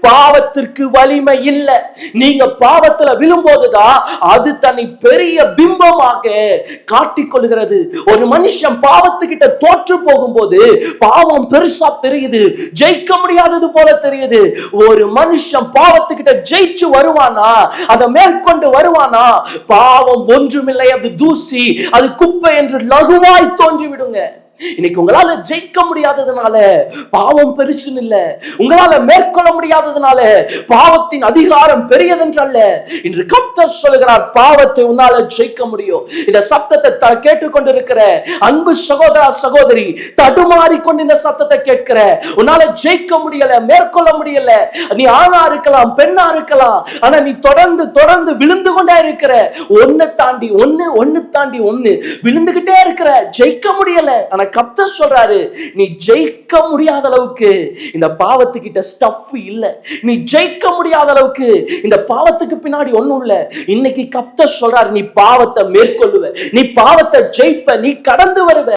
பாவத்திற்கு வலிமை இல்லை. நீங்க பாவத்துல விழும்போதுதான் அது தன்னை பெரிய பிம்பமாக காட்டிக்கொள்கிறது. ஒரு மனுஷன் பாவத்துக்கிட்ட தோற்று போகும்போது பாவம் பெருசா தெரியுது, ஜெயிக்க முடியாதது போல தெரியுது. ஒரு மனுஷன் பாவத்துக்கிட்ட ஜெயிச்சு வருவானா, அதை மேற்கொண்டு வருவானா, பாவம் ஒன்றுமில்லை, அது தூசி, அது குப்பை என்று லகுவாய் தோன்றி விடுங்க. இன்னைக்கு உங்களால ஜெயிக்க முடியாததுனால பாவம் பெருசுன்னு இல்ல, உங்களால மேற்கொள்ள முடியாததுனால பாவத்தின் அதிகாரம் பெரியதென்றல்ல. இன்று கர்த்தர் சொல்கிறார், பாவத்தை உன்னால ஜெயிக்க முடியும். இந்த சத்தத்தை கேட்டுக்கொண்டிருக்கிற அன்பு சகோதரா சகோதரி, தடுமாறி கொண்டு இந்த சத்தத்தை கேட்கிற, உன்னால ஜெயிக்க முடியல, மேற்கொள்ள முடியல. நீ ஆணா இருக்கலாம், பெண்ணா இருக்கலாம், ஆனா நீ தொடர்ந்து தொடர்ந்து விழுந்து கொண்டே இருக்கிற, ஒன்னு தாண்டி ஒன்னு விழுந்துகிட்டே இருக்கிற, ஜெயிக்க முடியல. ஆனா கர்த்தர் சொல்றாரு, நீ ஜெயிக்க முடியாத அளவுக்கு இந்த பாவத்துக்கிட்ட ஸ்டஃப் இல்ல, நீ ஜெயிக்க முடியாத அளவுக்கு இந்த பாவத்துக்கு பின்னாடி ஒண்ணும் இல்ல. இன்னைக்கு கர்த்தர் சொல்றாரு, நீ பாவத்தை மேற்கொள்ளுவ, நீ பாவத்தை ஜெயிப்ப, நீ கடந்து வருவ.